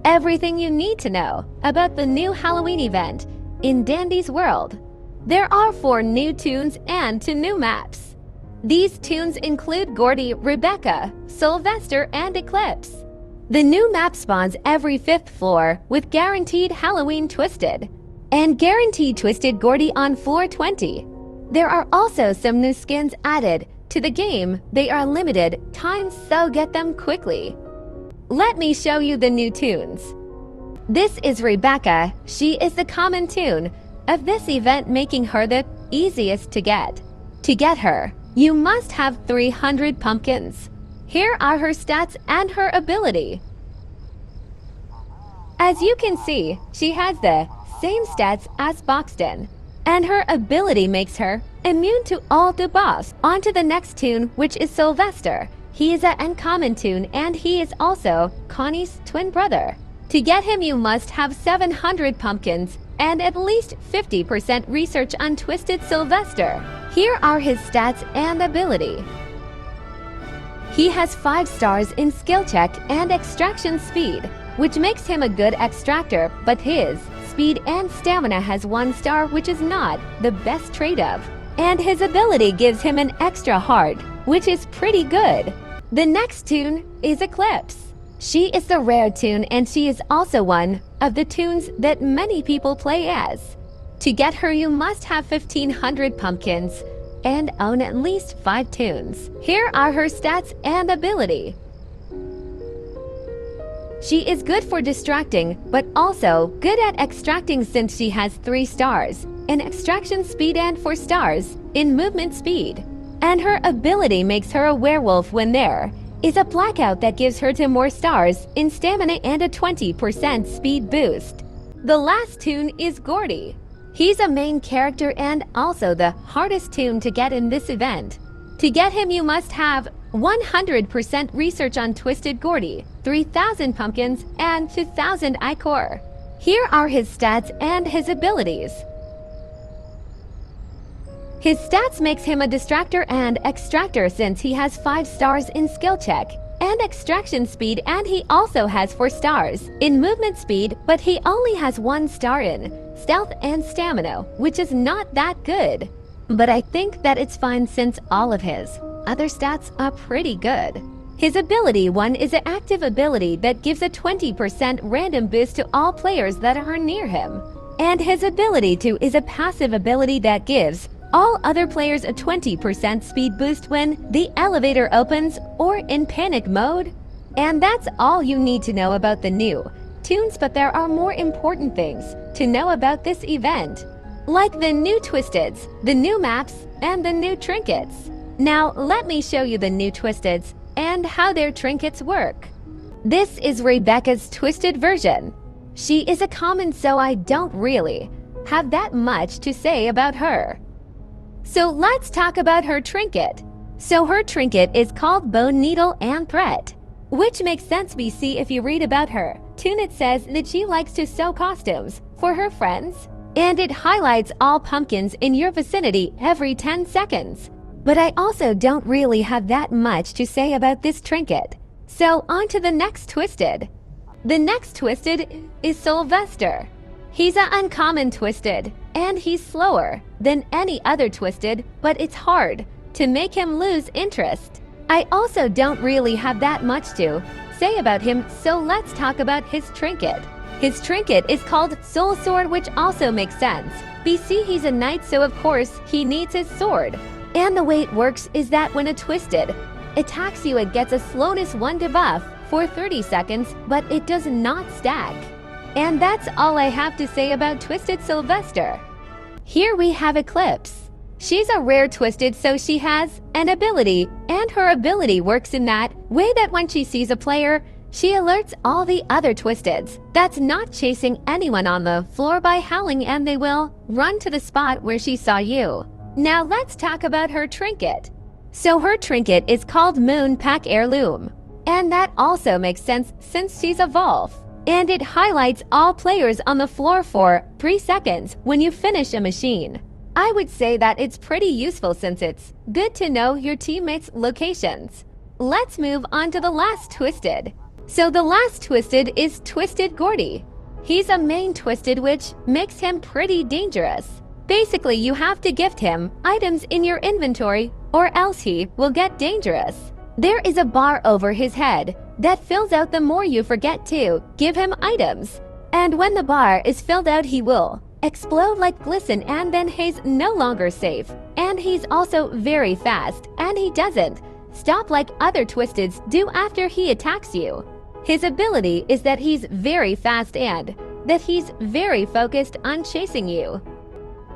everything you need to know about the new Halloween event in Dandy's world. There are 4 new toons and 2 new maps. These toons include Gordy, Rebecca, Sylvester, and Eclipse. The new map spawns every 5th floor with guaranteed Halloween Twisted and guaranteed Twisted Gordy on floor 20. There are also some new skins added to the game. They are limited times, so get them quickly. Let me show you the new toons. This is Rebecca. She is the common toon of this event, making her the easiest to get. To get her, you must have 300 pumpkins. Here are her stats and her ability. As you can see, she has the same stats as Boxton, and her ability makes her immune to all debuffs. On to the next toon, which is Sylvester. He is an uncommon toon, and he is also Connie's twin brother. To get him, you must have 700 pumpkins and at least 50% research on Twisted Sylvester. Here are his stats and ability. He has 5 stars in skill check and extraction speed, which makes him a good extractor, but his speed and stamina has 1 star, which is not the best trade-off. And his ability gives him an extra heart, which is pretty good. The next toon is Eclipse. She is the rare toon, and she is also one of the toons that many people play as. To get her, you must have 1,500 pumpkins and own at least 5 toons. Here are her stats and ability. She is good for distracting, but also good at extracting, since she has 3 stars in extraction speed and 4 stars in movement speed. And her ability makes her a werewolf when there is a blackout that gives her to more stars in stamina and a 20% speed boost. The last toon is Gordy. He's a main character and also the hardest toon to get in this event. To get him, you must have 100% research on Twisted Gordy, 3,000 pumpkins, and 2,000 ichor. Here are his stats and his abilities. His stats makes him a distractor and extractor, since he has 5 stars in skill check and extraction speed, and he also has 4 stars in movement speed, but he only has 1 star in stealth and stamina, which is not that good. But I think that it's fine, since all of his other stats are pretty good. His ability 1 is an active ability that gives a 20% random boost to all players that are near him. And his ability 2 is a passive ability that gives all other players a 20% speed boost when the elevator opens or in panic mode. And that's all you need to know about the new toons, but there are more important things to know about this event, like the new Twisteds, the new maps, and the new trinkets. Now let me show you the new Twisteds and how their trinkets work. This is Rebecca's twisted version. She is a common, so I don't really have that much to say about her. So let's talk about her trinket. So her trinket is called Bone Needle and Threat, which makes sense BC if you read about her. It says that she likes to sew costumes for her friends, and it highlights all pumpkins in your vicinity every 10 seconds. But I also don't really have that much to say about this trinket. So on to the next Twisted. The next Twisted is Sylvester. He's an uncommon Twisted, and he's slower than any other Twisted, but it's hard to make him lose interest. I also don't really have that much to say about him, so let's talk about his trinket. His trinket is called Soul Sword, which also makes sense. BC, he's a knight, so of course he needs his sword. And the way it works is that when a Twisted attacks you, it gets a slowness 1 debuff for 30 seconds, but it does not stack. And that's all I have to say about Twisted Sylvester. Here we have Eclipse. She's a rare Twisted, so she has an ability, and her ability works in that way that when she sees a player, she alerts all the other Twisteds that's not chasing anyone on the floor by howling, and they will run to the spot where she saw you. Now let's talk about her trinket. So her trinket is called Moon Pack Heirloom, and that also makes sense since she's a Wolf. And it highlights all players on the floor for 3 seconds when you finish a machine. I would say that it's pretty useful, since it's good to know your teammates' locations. Let's move on to the last Twisted. So the last Twisted is Twisted Gordy. He's a main Twisted, which makes him pretty dangerous. Basically, you have to gift him items in your inventory or else he will get dangerous. There is a bar over his head that fills out the more you forget to give him items. And when the bar is filled out, he will explode like glisten, and then he's no longer safe. And he's also very fast, and he doesn't stop like other Twisteds do after he attacks you. His ability is that he's very fast and that he's very focused on chasing you.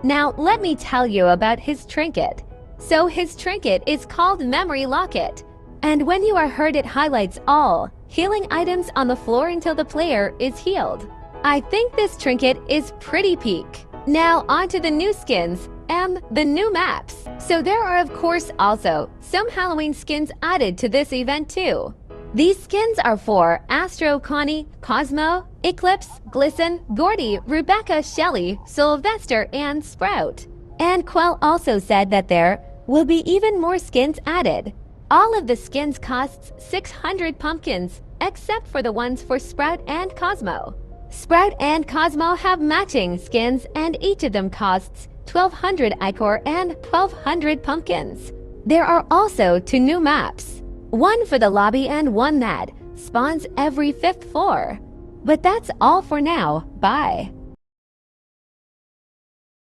Now let me tell you about his trinket. So his trinket is called Memory Locket, and when you are hurt it highlights all healing items on the floor until the player is healed. I think this trinket is pretty peak. Now on to the new skins and the new maps. So there are of course also some Halloween skins added to this event too. These skins are for Astro, Connie, Cosmo, Eclipse, Glisten, Gordy, Rebecca, Shelly, Sylvester, and Sprout. And Quell also said that there will be even more skins added. All of the skins costs 600 pumpkins, except for the ones for Sprout and Cosmo. Sprout and Cosmo have matching skins, and each of them costs 1200 ichor and 1200 pumpkins. There are also 2 new maps. One for the lobby and one that spawns every 5th floor. But that's all for now. Bye.